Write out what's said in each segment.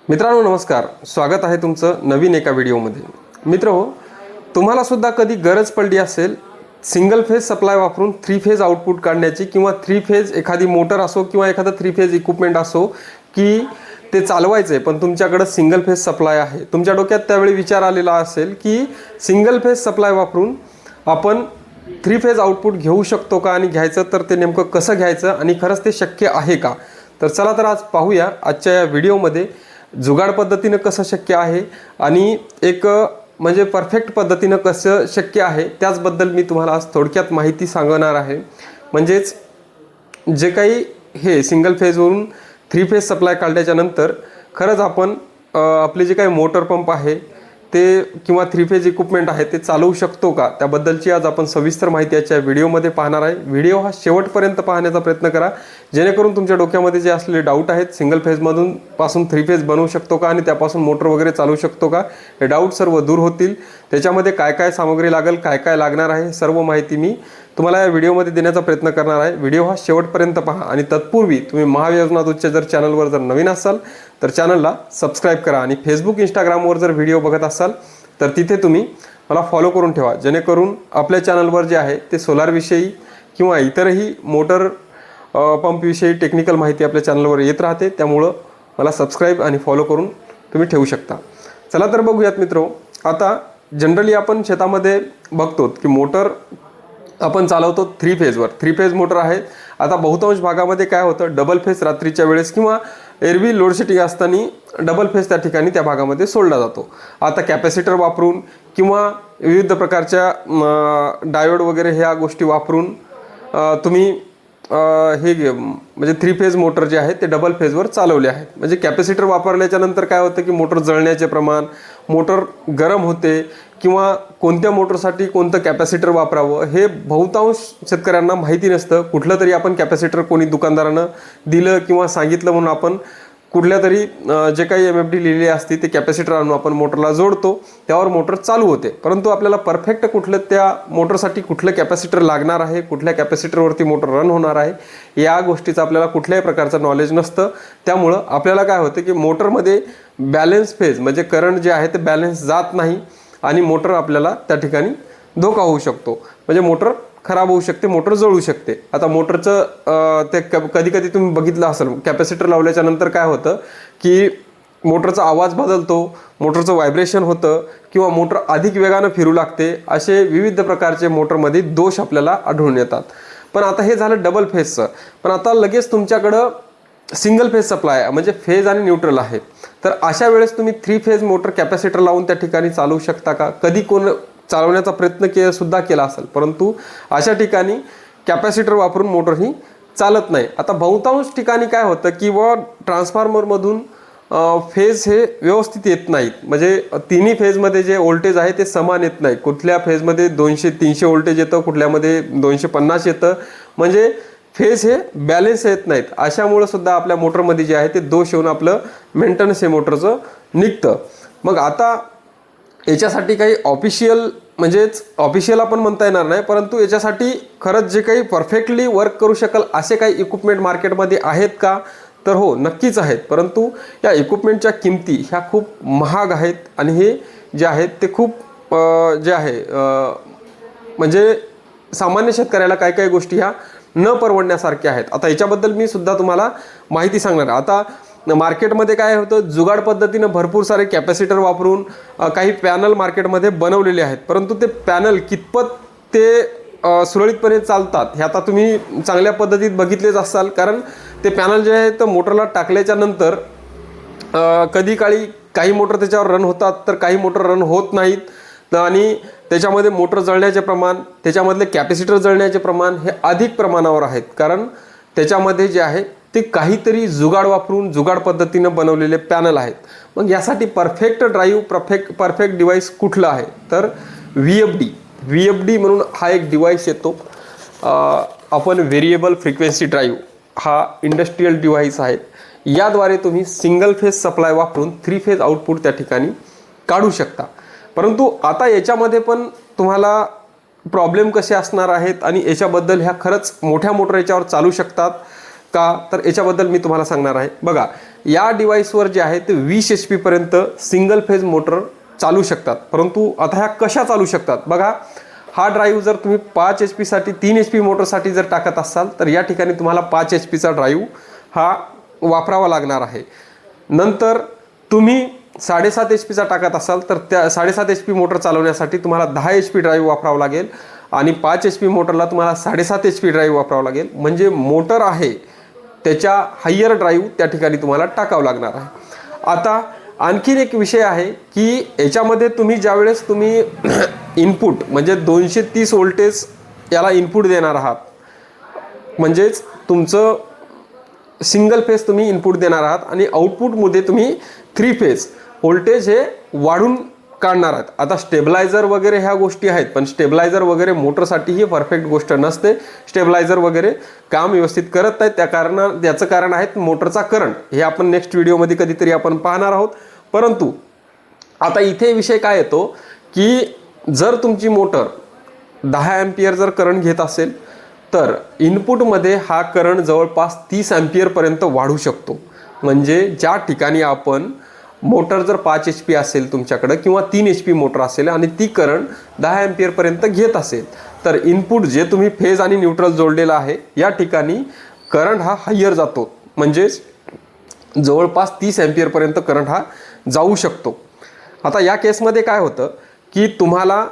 मित्रांनो नमस्कार, स्वागत आहे तुमचं नवीन एका व्हिडिओमध्ये। मित्रहो, तुम्हाला सुद्धा कधी गरज पडली असेल सिंगल फेज सप्लाय वापरून 3 फेज आउटपुट काढण्याची, किंवा 3 फेज एखादी मोटर असो किंवा एखादा 3 फेज इक्विपमेंट असो की ते चालवायचे पण तुमच्याकडे सिंगल फेज सप्लाय आहे। तुमच्या डोक्यात त्यावेळी विचार आलेला असेल की सिंगल फेज सप्लाय वापरून आपण 3 फेज आउटपुट घेऊ शकतो का, आणि घ्यायचं तर ते नेमकं कसं घ्यायचं आणि खरंच ते शक्य आहे का। तर चला तर आज पाहूया आजच्या या व्हिडिओमध्ये जुगाड पद्धतीने कसं शक्य आहे आणि एक म्हणजे परफेक्ट पद्धतीने कसं शक्य आहे त्याचबद्दल मी तुम्हाला आज थोडक्यात माहिती सांगणार आहे। म्हणजेच जे काही हे सिंगल फेजवरून 3 फेज सप्लाय काढल्याच्या नंतर खरंच आपण आपले जे काही मोटर पंप आहे ते किंवा 3 फेज इक्विपमेंट आहे ते चालवू शकतो का, त्याबद्दलची आज आपण सविस्तर माहिती याच्या व्हिडिओमध्ये पाहणार आहे। व्हिडिओ हा शेवटपर्यंत पाहण्याचा प्रयत्न करा, जेणेकरून तुमच्या डोक्यामध्ये जे असलेले डाऊट आहेत सिंगल फेजमधून पासून 3 फेज बनवू शकतो का आणि त्यापासून मोटर वगैरे चालवू शकतो का, हे डाऊट सर्व दूर होतील। त्याच्यामध्ये काय काय सामग्री लागेल, काय काय लागणार आहे, सर्व माहिती मी तुम्हाला या व्हिडिओमध्ये देण्याचा प्रयत्न करणार आहे। व्हिडिओ हा शेवटपर्यंत पहा आणि तत्पूर्वी तुम्ही महायोजना दूतच्या जर चॅनलवर जर नवीन असाल तर चॅनलला सबस्क्राइब करा, आणि फेसबुक इंस्टाग्रामवर जर व्हिडिओ बघत असाल तर तिथे तुम्ही मला फॉलो करून ठेवा, जेणेकरून आपल्या चॅनलवर जे आहे ते सोलारविषयी किंवा इतरही मोटर पंपविषयी टेक्निकल माहिती आपल्या चॅनलवर येत राहते। त्यामुळं मला सबस्क्राइब आणि फॉलो करून तुम्ही ठेवू शकता। चला तर बघूयात मित्रो, आता जनरली आपण शेतामध्ये बघतो की मोटर आपण चालवतो 3 फेजवर, 3 फेज मोटर आहे। आता बहुतांश भागामध्ये काय होतं, डबल फेज रात्रीच्या वेळेस किंवा एरवी लोड शेडिंग असताना डबल फेज त्या ठिकाणी त्या भागामध्ये सोडला जातो। आता कॅपॅसिटर वापरून किंवा विविध प्रकारच्या डायोड वगैरे ह्या गोष्टी वापरून तुम्ही हे म्हणजे 3 फेज मोटर जे आहे ते डबल फेजवर चालवले आहेत। म्हणजे कॅपॅसिटर वापरल्याच्या नंतर काय होतं की मोटर जळण्याचे प्रमाण, मोटर गरम होते, किंवा कोणत्या मोटरसाठी कोणतं कॅपॅसिटर वापरावं हे बहुतांश शेतकऱ्यांना माहिती नसतं। कुठलं तरी आपण कॅपॅसिटर कोणी दुकानदारानं दिलं किंवा सांगितलं म्हणून आपण कुठल्या तरी जे काही MFD लिहिलेली असते ते कॅपॅसिटर आणून आपण मोटरला जोडतो, त्यावर मोटर चालू होते। परंतु आपल्याला परफेक्ट कुठलं त्या मोटरसाठी कुठलं कॅपॅसिटर लागणार आहे, कुठल्या कॅपॅसिटरवरती मोटर रन होणार आहे या गोष्टीचं आपल्याला कुठल्याही प्रकारचं नॉलेज नसतं। त्यामुळं आपल्याला काय होतं की मोटरमध्ये बॅलन्स फेज म्हणजे करंट जे आहे ते बॅलन्स जात नाही आणि मोटर आपल्याला त्या ठिकाणी धोका होऊ शकतो, म्हणजे मोटर खराब होऊ शकते, मोटर जळू शकते। आता मोटरचं ते कधी कधी तुम्ही बघितलं असेल, कॅपॅसिटर लावल्याच्या नंतर काय होतं की मोटरचा आवाज बदलतो, मोटरचं व्हायब्रेशन होतं किंवा मोटर अधिक वेगानं फिरू लागते, असे विविध प्रकारचे मोटरमध्ये दोष आपल्याला आढळून येतात। पण आता हे झालं डबल फेजचं, पण आता लगेच तुमच्याकडं सिंगल फेज सप्लाय म्हणजे फेज आणि न्यूट्रल आहे। तर अशा वेळेस तुम्ही 3 फेज मोटर कॅपॅसिटर लावून त्या ठिकाणी चालवू शकता का? कधी कोण चालवण्याचा प्रयत्न सुद्धा केला असेल, परंतु अशा ठिकाणी कॅपॅसिटर वापरून मोटर ही चालत नाही। आता बहुतांश ठिकाणी काय होतं की ट्रान्सफॉर्मरमधून फेज हे व्यवस्थित येत नाहीत, म्हणजे तिन्ही फेजमध्ये जे व्होल्टेज आहे ते समान येत नाही। कुठल्या फेजमध्ये 200-300 व्होल्टेज येतं, कुठल्यामध्ये 250 येतं, म्हणजे फेज हे बॅलन्स येत नाहीत। अशामुळे सुद्धा आपल्या मोटरमध्ये जे आहे ते दोष येऊन आपलं मेंटेनन्स हे मोटरचं निघतं। मग आता याच्यासाठी काही ऑफिशियल आपण म्हणता येणार नाही, परंतु याच्यासाठी खरंच जे काही परफेक्टली वर्क करू शकेल असे काही इक्विपमेंट मार्केटमध्ये आहेत का, तर हो नक्कीच आहेत। परंतु या इक्विपमेंटच्या किमती ह्या खूप महाग आहेत आणि हे जे आहेत ते खूप जे आहे म्हणजे सामान्य शेतकऱ्याला काही काही गोष्टी ह्या न परवडण्यासारख्या आहेत। आता याच्याबद्दल मी सुद्धा तुम्हाला माहिती सांगणार। आता मार्केटमध्ये काय होतं, जुगाड पद्धतीनं भरपूर सारे कॅपॅसिटर वापरून काही पॅनल मार्केटमध्ये बनवलेले आहेत, परंतु ते पॅनल कितपत ते सुरळीतपणे चालतात हे आता तुम्ही चांगल्या पद्धतीत बघितलेच असाल। कारण ते पॅनल जे आहे तर मोटरला टाकल्याच्या नंतर कधी काळी काही मोटर त्याच्यावर रन होतात तर काही मोटर रन होत नाहीत, आणि त्याच्यामध्ये मोटर जळण्याचे प्रमाण, त्याच्यामधले कॅपॅसिटर जळण्याचे प्रमाण हे अधिक प्रमाणावर आहेत। कारण त्याच्यामध्ये जे आहे ते काहीतरी जुगाड वापरून जुगाड पद्धतीनं बनवलेले पॅनल आहेत। मग यासाठी परफेक्ट ड्राईव्ह परफेक्ट डिव्हाइस कुठलं आहे, तर VFD म्हणून हा एक डिव्हाइस येतो। आपण व्हेरिएबल फ्रिक्वेन्सी ड्राईव्ह हा इंडस्ट्रियल डिव्हाइस आहे। याद्वारे तुम्ही सिंगल फेज सप्लाय वापरून 3 फेज आउटपुट त्या ठिकाणी काढू शकता। परंतु आता याच्यामध्ये पण तुम्हाला प्रॉब्लेम कसे असणार आहेत आणि याच्याबद्दल ह्या खरंच मोठ्या मोटर याच्यावर चालू शकतात का, तर याच्याबद्दल मी तुम्हाला सांगणार आहे। बघा, या डिव्हाइसवर जे आहे ते 20 HP पर्यंत सिंगल फेज मोटर चालू शकतात. परंतु आता ह्या कशा चालू शकतात बघा, हा ड्राईव्ह जर तुम्ही 5 HP साठी 3 HP मोटरसाठी जर टाकत असाल तर या ठिकाणी तुम्हाला 5 HP चा ड्राईव्ह हा वापरावा लागणार आहे. नंतर तुम्ही 7.5 HP चा टाकत असाल तर त्या 7.5 HP मोटर चालवण्यासाठी तुम्हाला 10 HP ड्राईव्ह वापरावा लागेल आणि 5 HP मोटरला तुम्हाला 7.5 HP ड्राईव्ह वापरावा लागेल. म्हणजे मोटर आहे त्याच्या हायर ड्राईव्ह त्या ठिकाणी तुम्हाला टाकावं लागणार आहे. आता आणखीन एक विषय आहे की याच्यामध्ये तुम्ही ज्यावेळेस तुम्ही इनपुट म्हणजे 230 व्होल्टेज याला इनपुट देणार आहात, म्हणजेच तुमचं सिंगल फेज तुम्ही इनपुट देणार आहात आणि आउटपुटमध्ये तुम्ही 3 फेज व्होल्टेज हे वाढून काढणार आहात. आता स्टेबलायझर वगैरे ह्या गोष्टी आहेत, पण स्टेबलायझर वगैरे मोटरसाठी ही परफेक्ट गोष्ट नसते. स्टेबलायझर वगैरे काम व्यवस्थित करत नाहीत. त्याचं कारण आहे मोटरचा करंट. हे आपण नेक्स्ट व्हिडिओमध्ये कधीतरी आपण पाहणार आहोत. परंतु आता इथे विषय काय येतो की जर तुमची मोटर 10 एम्पियर जर करंट घेत असेल तर इनपुटमध्ये हा करंट जवळपास 30 एम्पियर पर्यंत वाढू शकतो. म्हणजे ज्या ठिकाणी आपण मोटर जर 5 HP असेल तुमच्याकडे किंवा 3 HP मोटर असेल आणि ती करंट 10 एम्पियर पर्यंत घेत असेल तर इनपुट जे तुम्ही फेज आणि न्यूट्रल जोडलेला आहे या ठिकाणी करंट हा हायर जातो. म्हणजेच जवळपास 30 एम्पियर पर्यंत करंट हा जाऊ शकतो. आता या केसमध्ये काय होतं की तुम्हाला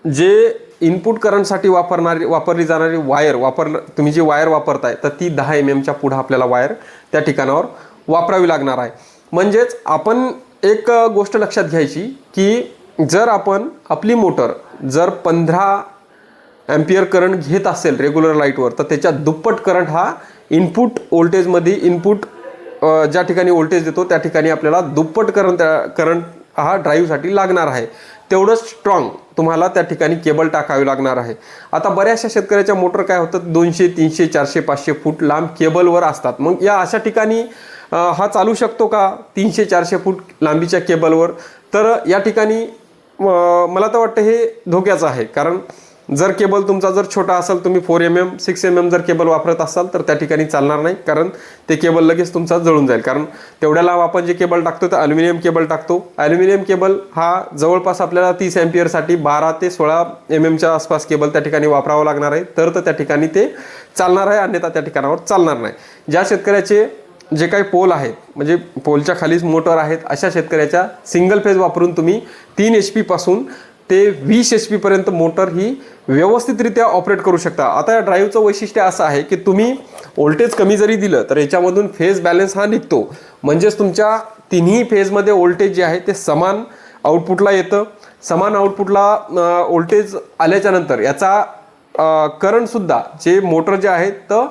जे इनपुट करंटसाठी वापरली जाणारी वायर तुम्ही जी वायर वापरताय तर ती 10 mm च्या पुढे आपल्याला वायर त्या ठिकाणावर वापरावी लागणार आहे. म्हणजेच आपण एक गोष्ट लक्षात घ्यायची की जर आपण आपली मोटर जर 15 एम्पियर करंट घेत असेल रेग्युलर लाईटवर तर त्याच्या दुप्पट करंट हा इनपुट व्होल्टेजमध्ये इनपुट ज्या ठिकाणी व्होल्टेज देतो त्या ठिकाणी आपल्याला दुप्पट करंट हा ड्राईव्हसाठी लागणार आहे. तेवढं स्ट्रॉंग तुम्हाला त्या ठिकाणी केबल टाकावी लागणार आहे. आता बऱ्याचशा शेतकऱ्याच्या मोटर काय होतं 200, 300, 400, 500 फूट लांब केबलवर असतात. मग या अशा ठिकाणी हा चालू शकतो का 300, 400 फूट लांबीच्या केबलवर? तर या ठिकाणी मला तर वाटतं हे धोक्याचं आहे. कारण जर केबल तुमचा जर छोटा असेल, तुम्ही 4 mm, 6 mm जर केबल वापरत असाल तर त्या ठिकाणी चालणार नाही. कारण ते केबल लगेच तुमचा जळून जाईल. कारण तेवढ्या लांब आपण जे केबल टाकतो तर ॲल्युमिनियम केबल टाकतो. ॲल्युमिनियम केबल हा जवळपास आपल्याला 30 एम्पियरसाठी 12 ते 16 mm आसपास केबल त्या ठिकाणी वापरावं लागणार आहे. तर त्या ठिकाणी ते चालणार आहे, अन्यथा त्या ठिकाणावर चालणार नाही. ज्या शेतकऱ्याचे जे काही पोल आहेत म्हणजे पोलच्या खालीच मोटर आहेत अशा शेतकऱ्याच्या सिंगल फेज वापरून तुम्ही 3 HP पासून ते 20 HP पर्यंत मोटर ही व्यवस्थितरित्या ऑपरेट करू शकता. आता या ड्राईव्हचं वैशिष्ट्य असं आहे की तुम्ही व्होल्टेज कमी जरी दिलं तर याच्यामधून फेज बॅलन्स हा निघतो. म्हणजेच तुमच्या तिन्ही फेजमध्ये व्होल्टेज जे आहे ते समान आउटपुटला येतं. समान आउटपुटला व्होल्टेज आल्याच्या नंतर याचा करंटसुद्धा जे मोटर जे आहे तर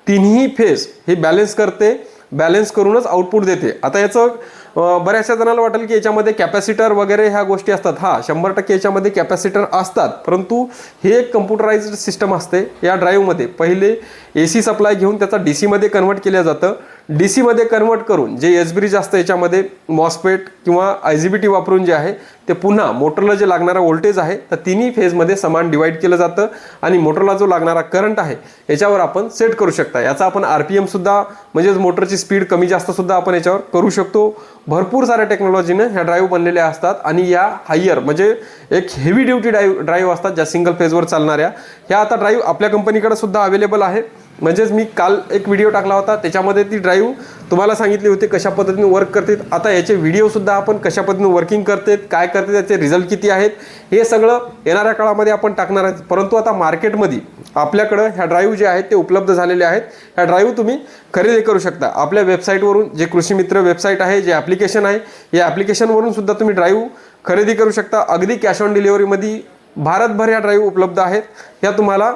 तिन्ही फेज हे बॅलन्स करते. बॅलन्स करूनच आउटपुट देते. आता याचं बऱ्याचशा जणांना वाटेल की याच्यामध्ये कॅपॅसिटर वगैरे ह्या गोष्टी असतात. हा 100% याच्यामध्ये कॅपॅसिटर असतात, परंतु हे एक कम्प्युटराइज्ड सिस्टम असते. या ड्राईव्हमध्ये पहिले AC सप्लाय घेऊन त्याचा DC मध्ये कन्वर्ट केलं जातं. DC मध्ये कन्वर्ट करून जे एस ब्रिज असतं याच्यामध्ये मॉसफेट किंवा IGBT वापरून जे आहे ते पुन्हा मोटरला जे लागणारा व्होल्टेज आहे तर तिन्ही फेजमध्ये समान डिवाइड केलं जातं आणि मोटरला जो लागणारा करंट आहे याच्यावर आपण सेट करू शकता. याचा आपण RPM सुद्धा म्हणजेच मोटरची स्पीड कमी जास्त सुद्धा आपण याच्यावर करू शकतो. भरपूर साऱ्या टेक्नॉलॉजीने ह्या ड्राईव्ह बनलेल्या असतात आणि या हायर म्हणजे एक हेवी ड्युटी ड्राईव्ह असतात ज्या सिंगल फेजवर चालणाऱ्या. ह्या आता ड्राईव्ह आपल्या कंपनीकडे सुद्धा अवेलेबल आहे. म्हणजेच मी काल एक व्हिडिओ टाकला होता त्याच्यामध्ये ती ड्राईव्ह तुम्हाला सांगितली होती कशा पद्धतीने वर्क करते. आता याचे व्हिडिओसुद्धा आपण कशा पद्धतीने वर्किंग करते, काय करते, त्याचे रिझल्ट किती आहेत हे सगळं येणाऱ्या काळामध्ये आपण टाकणार आहेत. परंतु आता मार्केटमध्ये आपल्याकडं ह्या ड्राईव्ह जे आहेत ते उपलब्ध झालेले आहेत. ह्या ड्राईव्ह तुम्ही खरेदी करू शकता. आपल्या वेबसाईटवरून जे कृषी मित्र वेबसाईट आहे, जे ॲप्लिकेशन आहे, या ॲप्लिकेशनवरून सुद्धा तुम्ही ड्राईव्ह खरेदी करू शकता. अगदी कॅश ऑन डिलिव्हरीमध्ये भारतभर ह्या ड्राईव्ह उपलब्ध आहेत. ह्या तुम्हाला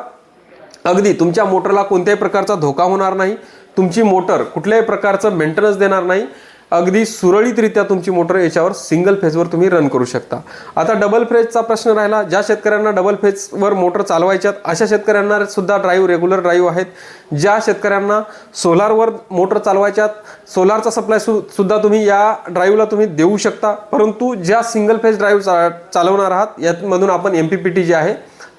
अगदी तुमच्या मोटरला कोणत्याही प्रकारचा धोका होणार नाही. तुमची मोटर कुठल्याही प्रकारचं मेंटेनन्स देणार नाही. अगदी सुरळीतरित्या तुमची मोटर याच्यावर सिंगल फेजवर तुम्ही रन करू शकता. आता डबल फेजचा प्रश्न राहिला. ज्या शेतकऱ्यांना डबल फेजवर मोटर चालवायच्यात अशा शेतकऱ्यांना सुद्धा ड्राईव्ह रेग्युलर ड्राईव्ह आहेत. ज्या शेतकऱ्यांना सोलारवर मोटर चालवायच्यात सोलारचा सप्लाय सुद्धा तुम्ही या ड्राईव्हला तुम्ही देऊ शकता. परंतु ज्या सिंगल फेज ड्राईव्ह चालवणार आहात यामधून आपण MPPT जे आहे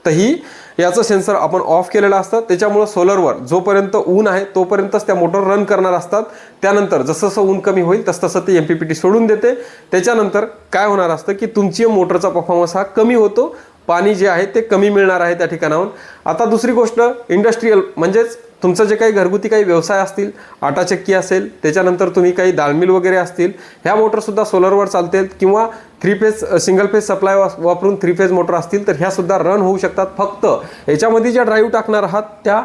तही याचं सेन्सर आपण ऑफ केलेलं असतं. त्याच्यामुळं सोलरवर जोपर्यंत ऊन आहे तोपर्यंतच त्या मोटर रन करणार असतात. त्यानंतर जसं जसं ऊन कमी होईल तसं ते MPPT सोडून देते. त्याच्यानंतर काय होणार असतं की तुमची मोटरचा परफॉर्मन्स हा कमी होतो, पाणी जे आहे ते कमी मिळणार आहे त्या ठिकाणाहून. आता दुसरी गोष्ट, इंडस्ट्रीयल म्हणजेच तुमचं जे काही घरगुती काही व्यवसाय असतील, आटा चक्की असेल, त्याच्यानंतर तुम्ही काही डाळ मिल वगैरे असतील, ह्या मोटरसुद्धा सोलरवर चालतील. किंवा 3 फेज सिंगल फेज सप्लाय वापरून 3 फेज मोटर असतील तर ह्यासुद्धा रन होऊ शकतात. फक्त याच्यामध्ये ज्या ड्राईव्ह टाकणार आहात त्या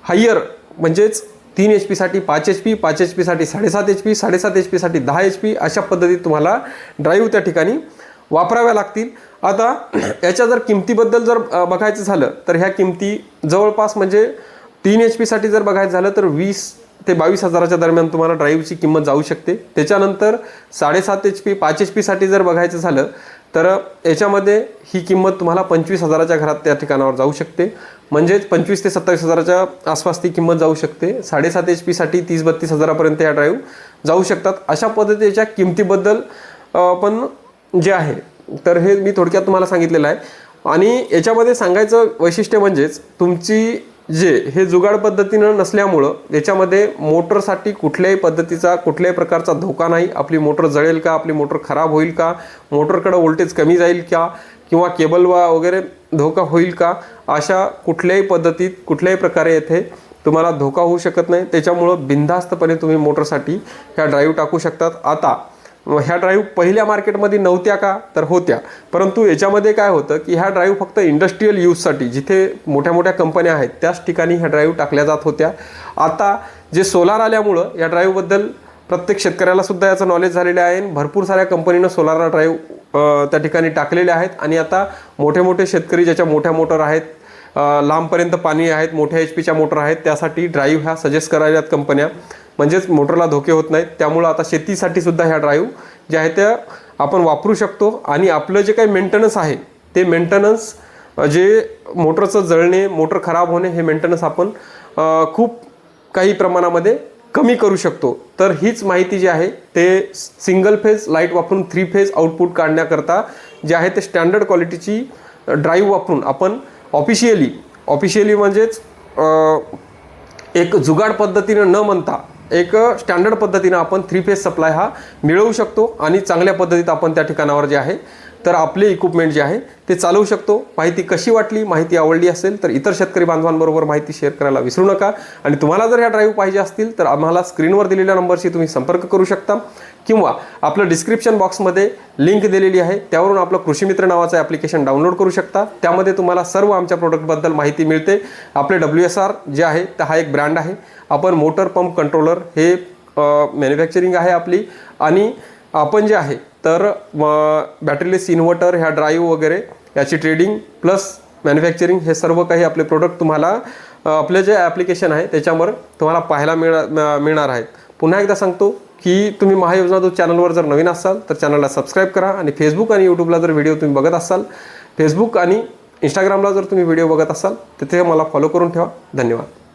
हायर म्हणजेच 3 HP साठी 5 HP, 5 HP साठी 7.5 HP, 7.5 HP साठी 10 HP अशा पद्धतीत तुम्हाला ड्राईव्ह त्या ठिकाणी वापराव्या लागतील. आता याच्या जर किमतीबद्दल जर बघायचं झालं तर ह्या किमती जवळपास म्हणजे 3 HP साठी जर बघायचं झालं तर 20 ते 22 हजाराच्या दरम्यान तुम्हाला ड्राईव्हची किंमत जाऊ शकते. त्याच्यानंतर 7.5 HP, 5 HP साठी जर बघायचं झालं तर याच्यामध्ये ही किंमत तुम्हाला 25 हजाराच्या घरात त्या ठिकाणावर जाऊ शकते. म्हणजेच 25 ते 27 हजाराच्या आसपास ती किंमत जाऊ शकते. 7.5 HP साठी 30-32 हजारापर्यंत या ड्राईव्ह जाऊ शकतात. अशा पद्धतीच्या किमतीबद्दल पण जे आहे तर हे मी थोडक्यात तुम्हाला सांगितलेलं आहे. आणि याच्यामध्ये सांगायचं वैशिष्ट्य म्हणजेच तुमची जे हे जुगाड पद्धतीनं नसल्यामुळं याच्यामध्ये मोटरसाठी कुठल्याही पद्धतीचा कुठल्याही प्रकारचा धोका नाही. आपली मोटर जळेल का, आपली मोटर खराब होईल का, मोटरकडं व्होल्टेज कमी जाईल का, किंवा केबल वगैरे धोका होईल का, अशा कुठल्याही पद्धतीत कुठल्याही प्रकारे येथे तुम्हाला धोका होऊ शकत नाही. त्याच्यामुळं बिनधास्तपणे तुम्ही मोटरसाठी ह्या ड्राईव्ह टाकू शकतात. आता ह्या ड्राईव्ह पहिल्या मार्केटमध्ये नव्हत्या का, तर होत्या. परंतु याच्यामध्ये काय होतं की ह्या ड्राईव्ह फक्त इंडस्ट्रीयल यूजसाठी जिथे मोठ्या मोठ्या कंपन्या आहेत त्याच ठिकाणी ह्या ड्राईव्ह टाकल्या जात होत्या. आता जे सोलार आल्यामुळं या ड्राईव्हबद्दल प्रत्येक शेतकऱ्याला सुद्धा याचं नॉलेज झालेलं आहे. भरपूर साऱ्या कंपनीनं सोलार ड्राईव्ह त्या ठिकाणी टाकलेले आहेत. आणि आता मोठे मोठे शेतकरी ज्याच्या मोठ्या मोटर आहेत, लांबपर्यंत पाणी आहेत, मोठ्या HPच्या मोटर आहेत, त्यासाठी ड्राईव्ह ह्या सजेस्ट करायल्यात कंपन्या. म्हणजेच मोटरला धोके होत नाहीत. त्यामुळं आता शेतीसाठी सुद्धा ह्या ड्राईव्ह ज्या आहेत त्या आपण वापरू शकतो. आणि आपलं जे काही मेंटेनन्स आहे ते मेंटेनन्स जे मोटरचं जळणे, मोटर खराब होणे हे मेंटेनन्स आपण खूप काही प्रमाणामध्ये कमी करू शकतो. तर हीच माहिती जी आहे ते सिंगल फेज लाईट वापरून 3 फेज आउटपुट काढण्याकरता जे आहे ते स्टँडर्ड क्वालिटीची ड्राईव्ह वापरून आपण ऑफिशियली म्हणजेच एक जुगाड पद्धतीनं न म्हणता एक स्टँडर्ड पद्धतीनं आपण 3 फेज सप्लाय हा मिळवू शकतो. आणि चांगल्या पद्धतीत आपण त्या ठिकाणावर जे आहे तर आपले इक्विपमेंट जे आहे ते चालवू शकतो. माहिती कशी वाटली, माहिती आवडली असेल तर इतर शेतकरी बांधवांबरोबर माहिती शेअर करायला विसरू नका. आणि तुम्हाला जर ह्या ड्राईव्ह पाहिजे असतील तर आम्हाला स्क्रीनवर दिलेल्या नंबरशी तुम्ही संपर्क करू शकता. किंवा आपलं डिस्क्रिप्शन बॉक्समध्ये लिंक दिलेली आहे, त्यावरून आपलं कृषीमित्र नावाचं ॲप्लिकेशन डाउनलोड करू शकता. त्यामध्ये तुम्हाला सर्व आमच्या प्रोडक्टबद्दल माहिती मिळते. आपले WSR जे आहे तर हा एक ब्रँड आहे. आपण मोटर पंप कंट्रोलर हे मॅन्युफॅक्चरिंग आहे आपली. आणि आपण जे आहे तर बॅटरीलेस इन्व्हर्टर, ह्या ड्राईव्ह वगैरे याची ट्रेडिंग प्लस मॅन्युफॅक्चरिंग हे सर्व काही आपले प्रोडक्ट तुम्हाला आपले जे ॲप्लिकेशन आहे त्याच्यावर तुम्हाला पाहायला मिळणार आहेत. पुन्हा एकदा सांगतो की तुम्ही महायोजना दूत चॅनलवर जर नवीन असाल तर चॅनलला सबस्क्राईब करा. आणि फेसबुक आणि यूट्यूबला जर व्हिडिओ तुम्ही बघत असाल, फेसबुक आणि इंस्टाग्रामला जर तुम्ही व्हिडिओ बघत असाल तर ते मला फॉलो करून ठेवा. धन्यवाद.